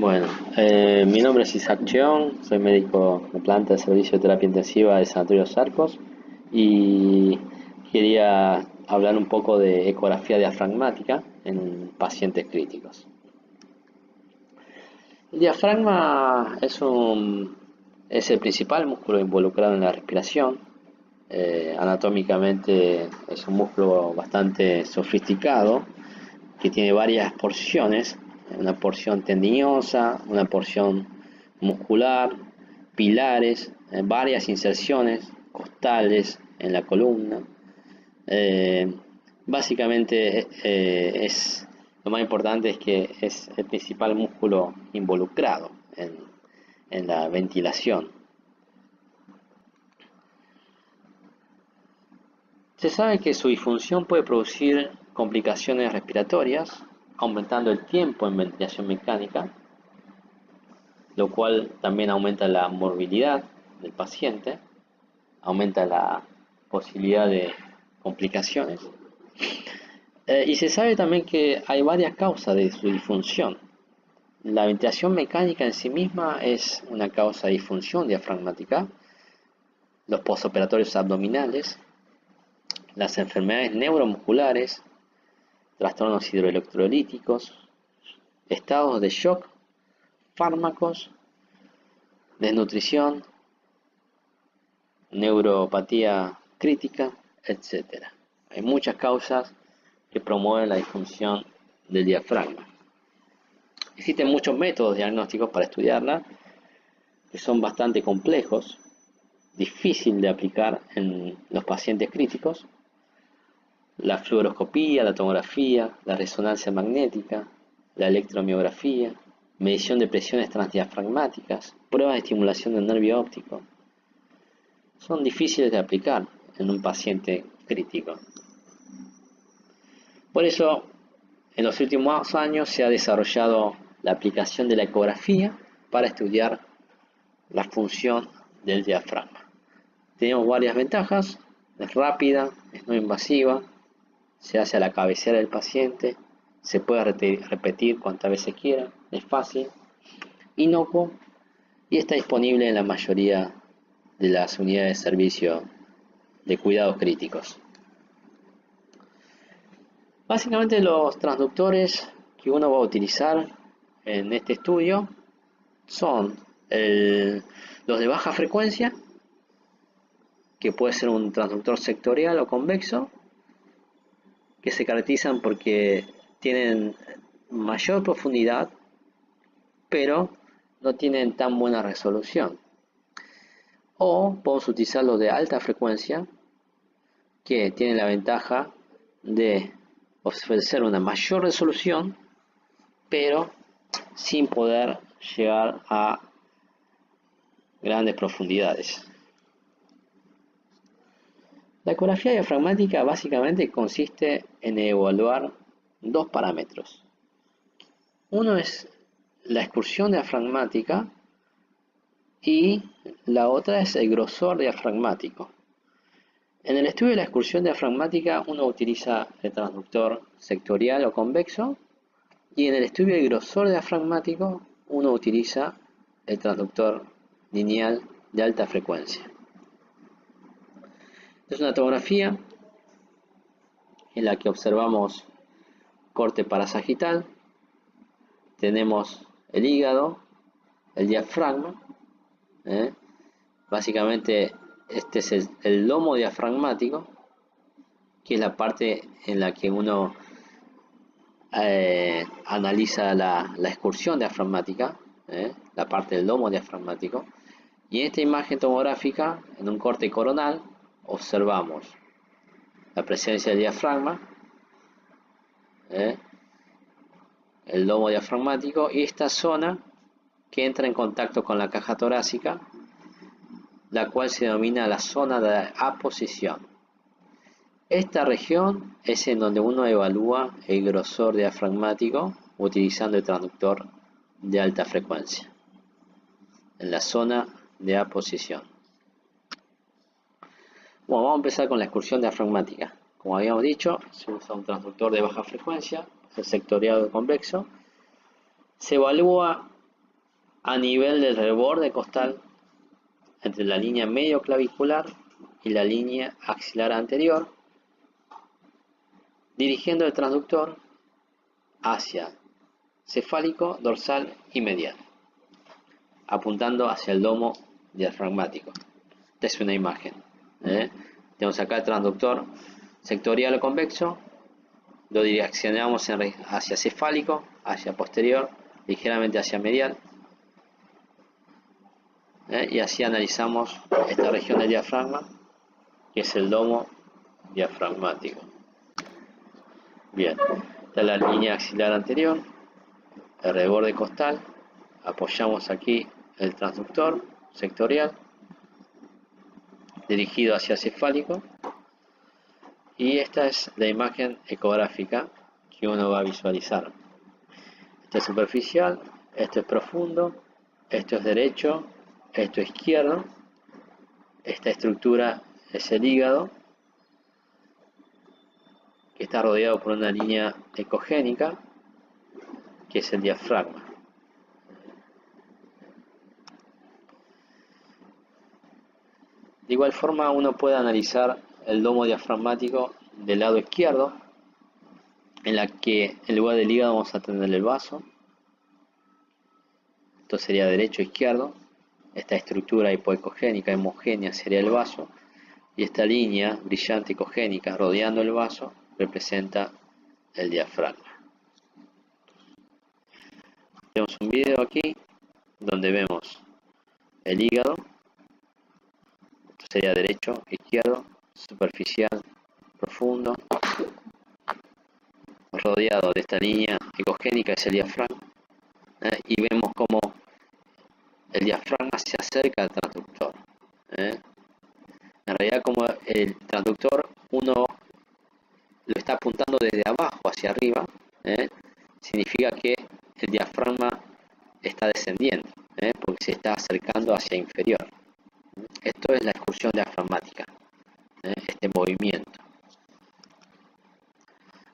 Bueno, mi nombre es Isaac Cheón, soy médico de planta de servicio de terapia intensiva de Sanatorio Los Arcos y quería hablar un poco de ecografía diafragmática en pacientes críticos. El diafragma es el principal músculo involucrado en la respiración. Anatómicamente es un músculo bastante sofisticado que tiene varias porciones, una porción tendinosa, una porción muscular, pilares, varias inserciones costales en la columna. Eh, Básicamente lo más importante es que es el principal músculo involucrado en la ventilación. Se sabe que su disfunción puede producir complicaciones respiratorias, aumentando el tiempo en ventilación mecánica, lo cual también aumenta la morbilidad del paciente, aumenta la posibilidad de complicaciones. Y se sabe también que hay varias causas de su disfunción. La ventilación mecánica en sí misma es una causa de disfunción diafragmática, los postoperatorios abdominales, las enfermedades neuromusculares, trastornos hidroelectrolíticos, estados de shock, fármacos, desnutrición, neuropatía crítica, etc. Hay muchas causas que promueven la disfunción del diafragma. Existen muchos métodos diagnósticos para estudiarla, que son bastante complejos, difícil de aplicar en los pacientes críticos. La fluoroscopía, la tomografía, la resonancia magnética, la electromiografía, medición de presiones transdiafragmáticas, pruebas de estimulación del nervio óptico. Son difíciles de aplicar en un paciente crítico. Por eso, en los últimos años se ha desarrollado la aplicación de la ecografía para estudiar la función del diafragma. Tenemos varias ventajas: es rápida, es no invasiva, se hace a la cabecera del paciente, se puede repetir cuantas veces quiera, es fácil, inocuo y está disponible en la mayoría de las unidades de servicio de cuidados críticos. Básicamente los transductores que uno va a utilizar en este estudio son los de baja frecuencia, que puede ser un transductor sectorial o convexo, que se caracterizan porque tienen mayor profundidad, pero no tienen tan buena resolución. O podemos utilizar los de alta frecuencia, que tienen la ventaja de ofrecer una mayor resolución, pero sin poder llegar a grandes profundidades. La ecografía diafragmática básicamente consiste en evaluar dos parámetros. Uno es la excursión diafragmática y la otra es el grosor diafragmático. En el estudio de la excursión diafragmática uno utiliza el transductor sectorial o convexo, y en el estudio del grosor diafragmático uno utiliza el transductor lineal de alta frecuencia. Es una tomografía en la que observamos corte parasagital, tenemos el hígado, el diafragma. Básicamente este es el lomo diafragmático, que es la parte en la que uno analiza la excursión diafragmática, la parte del lomo diafragmático. Y en esta imagen tomográfica, en un corte coronal, observamos la presencia del diafragma, el lomo diafragmático y esta zona que entra en contacto con la caja torácica, la cual se denomina la zona de aposición. Esta región es en donde uno evalúa el grosor diafragmático utilizando el transductor de alta frecuencia, en la zona de aposición. Bueno, vamos a empezar con la excursión diafragmática. Como habíamos dicho, se usa un transductor de baja frecuencia, el sectorial o convexo. Se evalúa a nivel del reborde costal entre la línea medio clavicular y la línea axilar anterior, dirigiendo el transductor hacia cefálico, dorsal y medial, apuntando hacia el lomo diafragmático. Esta es una imagen. Tenemos acá el transductor sectorial o convexo, lo direccionamos hacia cefálico, hacia posterior, ligeramente hacia medial, y así analizamos esta región del diafragma, que es el lomo diafragmático. Bien, esta es la línea axilar anterior, el reborde costal, apoyamos aquí el transductor sectorial, dirigido hacia cefálico, y esta es la imagen ecográfica que uno va a visualizar. Esto es superficial, esto es profundo, esto es derecho, esto es izquierdo, esta estructura es el hígado, que está rodeado por una línea ecogénica, que es el diafragma. De igual forma, uno puede analizar el lomo diafragmático del lado izquierdo, en la que en lugar del hígado vamos a tener el vaso. Esto sería derecho izquierdo. Esta estructura hipoecogénica homogénea sería el vaso, y esta línea brillante ecogénica rodeando el vaso representa el diafragma. Tenemos un video aquí donde vemos el hígado. Esto sería derecho, izquierdo, superficial, profundo, rodeado de esta línea ecogénica es el diafragma, y vemos como el diafragma se acerca al transductor. En realidad, como el transductor uno lo está apuntando desde abajo hacia arriba, significa que el diafragma está descendiendo, porque se está acercando hacia inferior. Esto es la excursión diafragmática, este movimiento.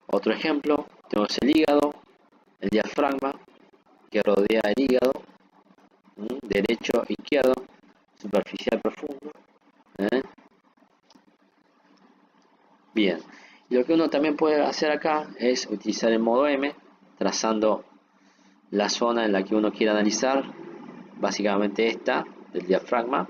Otro ejemplo, tenemos el hígado, el diafragma que rodea el hígado, derecho, izquierdo, superficial, profundo. Bien, lo que uno también puede hacer acá es utilizar el modo M, trazando la zona en la que uno quiere analizar, básicamente esta, del diafragma.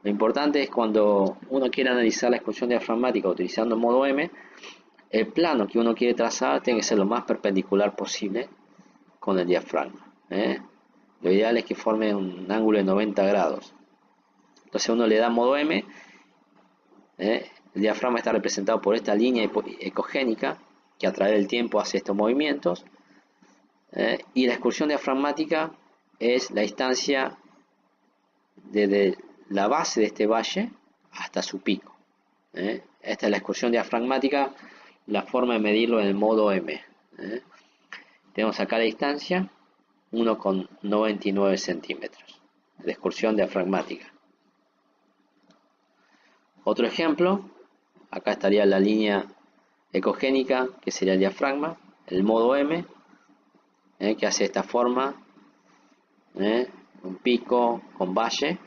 Lo importante es cuando uno quiere analizar la excursión diafragmática utilizando el modo M, el plano que uno quiere trazar tiene que ser lo más perpendicular posible con el diafragma. Lo ideal es que forme un ángulo de 90 grados. Entonces uno le da modo M. El diafragma está representado por esta línea ecogénica que a través del tiempo hace estos movimientos. Y la excursión diafragmática es la distancia desde la base de este valle hasta su pico. Esta es la excursión diafragmática, la forma de medirlo en el modo M. Tenemos acá la distancia, 1,99 centímetros de excursión diafragmática. Otro ejemplo, acá estaría la línea ecogénica, que sería el diafragma, el modo M, que hace esta forma, un pico con valle.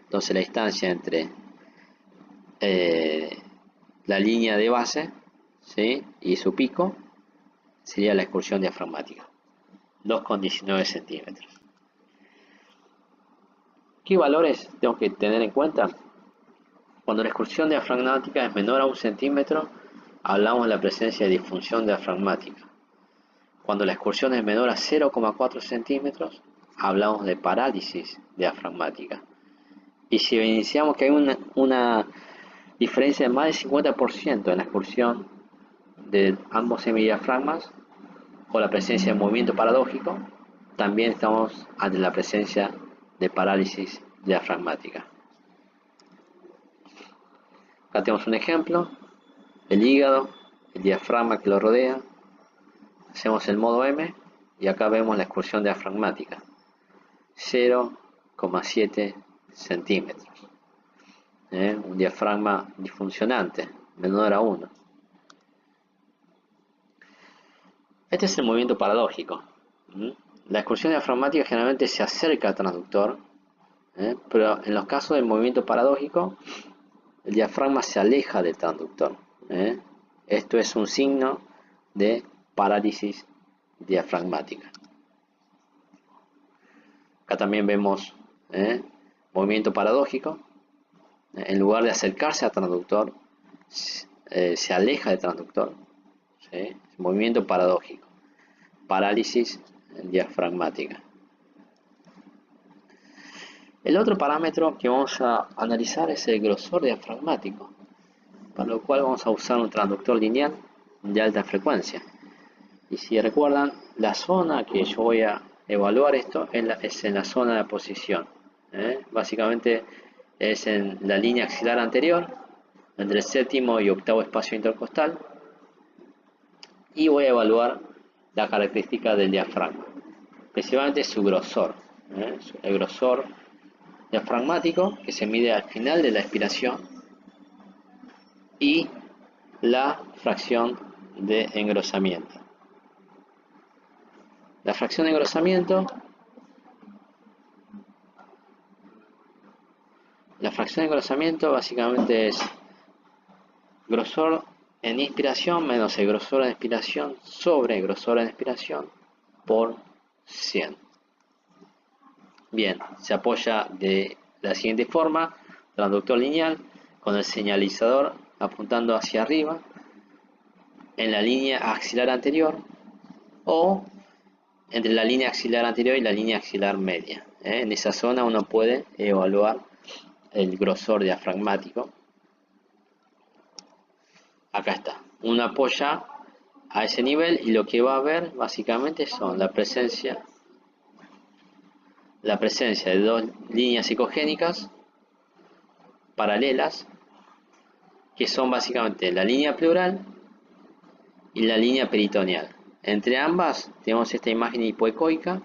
Entonces la distancia entre la línea de base, ¿sí?, y su pico sería la excursión diafragmática, 2,19 centímetros. ¿Qué valores tengo que tener en cuenta? Cuando la excursión diafragmática es menor a 1 centímetro, hablamos de la presencia de disfunción diafragmática. Cuando la excursión es menor a 0,4 centímetros, hablamos de parálisis diafragmática. Y si evidenciamos que hay una diferencia de más del 50% en la excursión de ambos semidiafragmas, o la presencia de movimiento paradójico, también estamos ante la presencia de parálisis diafragmática. Acá tenemos un ejemplo, el hígado, el diafragma que lo rodea. Hacemos el modo M y acá vemos la excursión diafragmática, 0,7 centímetros. Un diafragma disfuncionante, menor a 1. Este es el movimiento paradójico. La expulsión diafragmática generalmente se acerca al transductor, pero en los casos del movimiento paradójico, el diafragma se aleja del transductor. Esto es un signo de parálisis diafragmática. Acá también vemos movimiento paradójico. En lugar de acercarse al transductor, se aleja del transductor. ¿Sí? Movimiento paradójico. Parálisis diafragmática. El otro parámetro que vamos a analizar es el grosor diafragmático, para lo cual vamos a usar un transductor lineal de alta frecuencia. Y si recuerdan, la zona que yo voy a evaluar esto es en la zona de posición. Básicamente es en la línea axilar anterior, entre el séptimo y octavo espacio intercostal, y voy a evaluar la característica del diafragma, principalmente su grosor. El grosor diafragmático, que se mide al final de la expiración, y la fracción de engrosamiento. La fracción de engrosamiento básicamente es grosor en inspiración menos el grosor en expiración sobre el grosor en expiración por 100. Bien, se apoya de la siguiente forma: transductor lineal con el señalizador apuntando hacia arriba en la línea axilar anterior o entre la línea axilar anterior y la línea axilar media. En esa zona uno puede evaluar el grosor diafragmático. Acá está. Uno apoya a ese nivel y lo que va a ver básicamente son la presencia de dos líneas psicogénicas paralelas, que son básicamente la línea pleural y la línea peritoneal. Entre ambas tenemos esta imagen hipoecoica,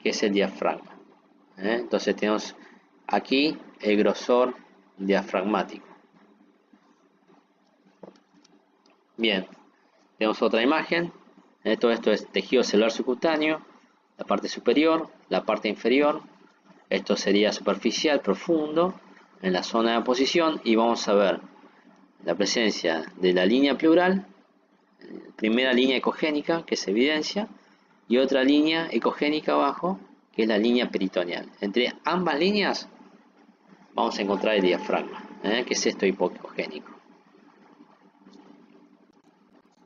que es el diafragma. Entonces tenemos aquí el grosor diafragmático. Bien, tenemos otra imagen. Todo esto es tejido celular subcutáneo, la parte superior, la parte inferior. Esto sería superficial, profundo, en la zona de posición, y vamos a ver la presencia de la línea pleural, primera línea ecogénica que se evidencia, y otra línea ecogénica abajo, que es la línea peritoneal. Entre ambas líneas vamos a encontrar el diafragma, que es esto hipocogénico.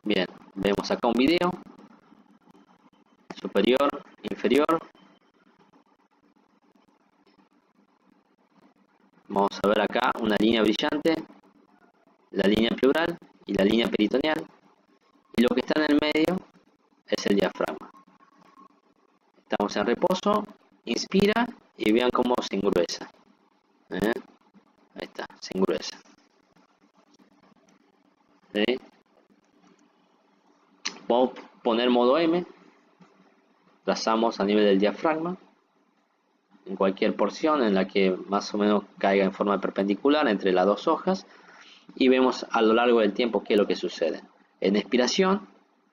Bien, vemos acá un video, superior, inferior. Vamos a ver acá una línea brillante, la línea pleural y la línea peritoneal, y lo que está en el medio es el diafragma. Estamos en reposo, inspira y vean cómo se engruesa. Ahí está, se engruesa. ¿Sí? Vamos a poner modo M, trazamos a nivel del diafragma, en cualquier porción en la que más o menos caiga en forma perpendicular entre las dos hojas, y vemos a lo largo del tiempo qué es lo que sucede. En expiración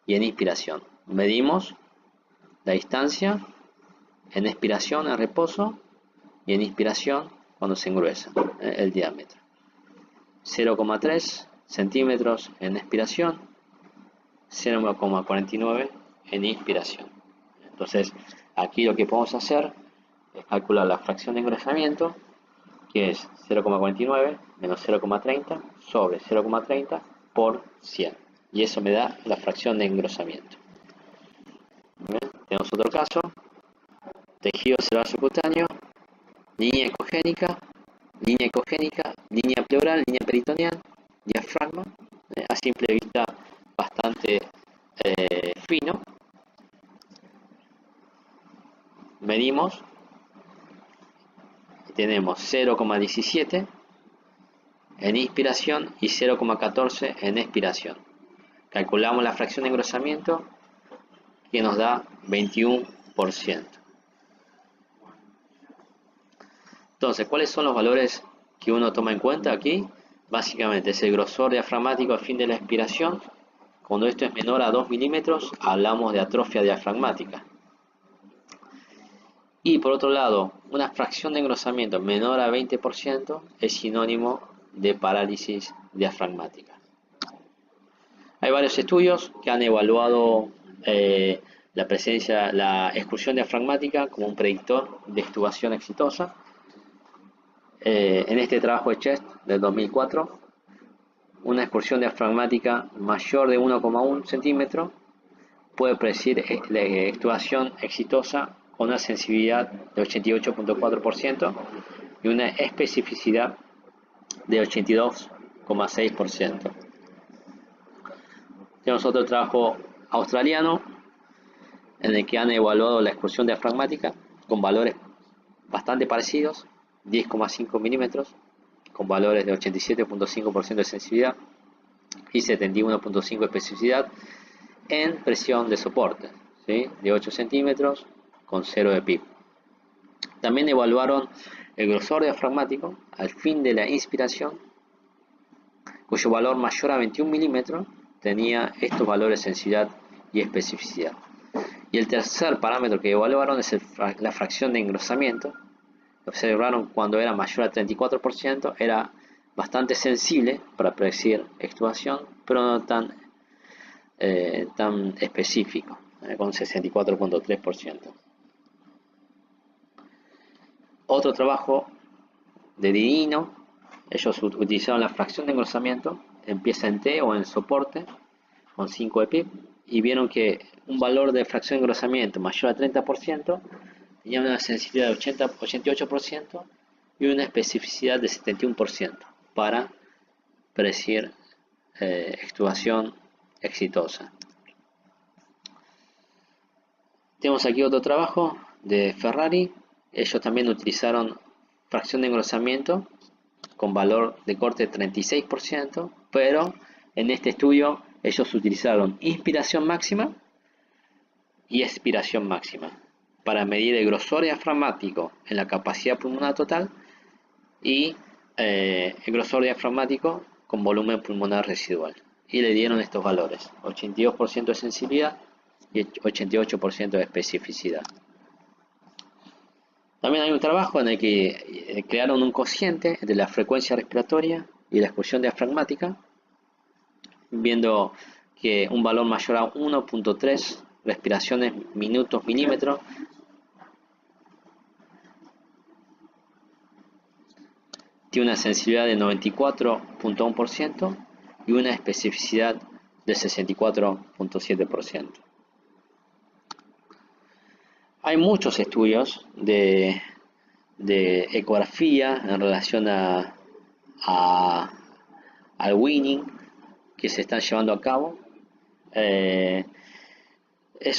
y en inspiración. Medimos la distancia en expiración, en reposo, y en inspiración cuando se engruesa el diámetro. 0,3 centímetros en expiración, 0,49 en inspiración. Entonces, aquí lo que podemos hacer es calcular la fracción de engrosamiento, que es 0,49 menos 0,30 sobre 0,30 por 100. Y eso me da la fracción de engrosamiento. ¿Bien? Tenemos otro caso: tejido celular subcutáneo, línea ecogénica, línea pleural, línea peritoneal, diafragma, a simple vista bastante fino. Medimos y tenemos 0,17 en inspiración y 0,14 en expiración. Calculamos la fracción de engrosamiento, que nos da 21%. Entonces, ¿cuáles son los valores que uno toma en cuenta aquí? Básicamente es el grosor diafragmático al fin de la expiración. Cuando esto es menor a 2 milímetros, hablamos de atrofia diafragmática. Y por otro lado, una fracción de engrosamiento menor a 20% es sinónimo de parálisis diafragmática. Hay varios estudios que han evaluado la presencia, la excursión diafragmática como un predictor de extubación exitosa. En este trabajo de Chest del 2004, una excursión diafragmática mayor de 1,1 centímetro puede predecir la extubación exitosa con una sensibilidad de 88,4% y una especificidad de 82,6%. Tenemos otro trabajo australiano en el que han evaluado la excursión diafragmática con valores bastante parecidos, 10,5 milímetros, con valores de 87,5% de sensibilidad y 71,5% de especificidad en presión de soporte, ¿sí? De 8 centímetros con 0 de PIB. También evaluaron el grosor diafragmático al fin de la inspiración, cuyo valor mayor a 21 milímetros tenía estos valores de sensibilidad y especificidad. Y el tercer parámetro que evaluaron es la fracción de engrosamiento. Observaron cuando era mayor a 34%, era bastante sensible para predecir extubación, pero no tan específico, con 64,3%. Otro trabajo de Didino, ellos utilizaron la fracción de engrosamiento, empieza en T o en soporte, con 5 de PIB, y vieron que un valor de fracción de engrosamiento mayor a 30% tenía una sensibilidad de 88% y una especificidad de 71% para predecir extubación exitosa. Tenemos aquí otro trabajo de Ferrari. Ellos también utilizaron fracción de engrosamiento con valor de corte de 36%, pero en este estudio ellos utilizaron inspiración máxima y expiración máxima para medir el grosor diafragmático en la capacidad pulmonar total y el grosor diafragmático con volumen pulmonar residual. Y le dieron estos valores: 82% de sensibilidad y 88% de especificidad. También hay un trabajo en el que crearon un cociente de la frecuencia respiratoria y la excursión diafragmática, viendo que un valor mayor a 1,3 respiraciones minutos milímetros tiene una sensibilidad de 94,1% y una especificidad de 64,7%. Hay muchos estudios de ecografía en relación al weaning que se están llevando a cabo. Es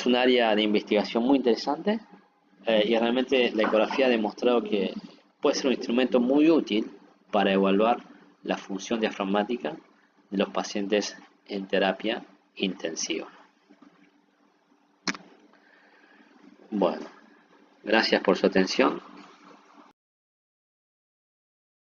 un área de investigación muy interesante y realmente la ecografía ha demostrado que puede ser un instrumento muy útil para evaluar la función diafragmática de los pacientes en terapia intensiva. Bueno, gracias por su atención.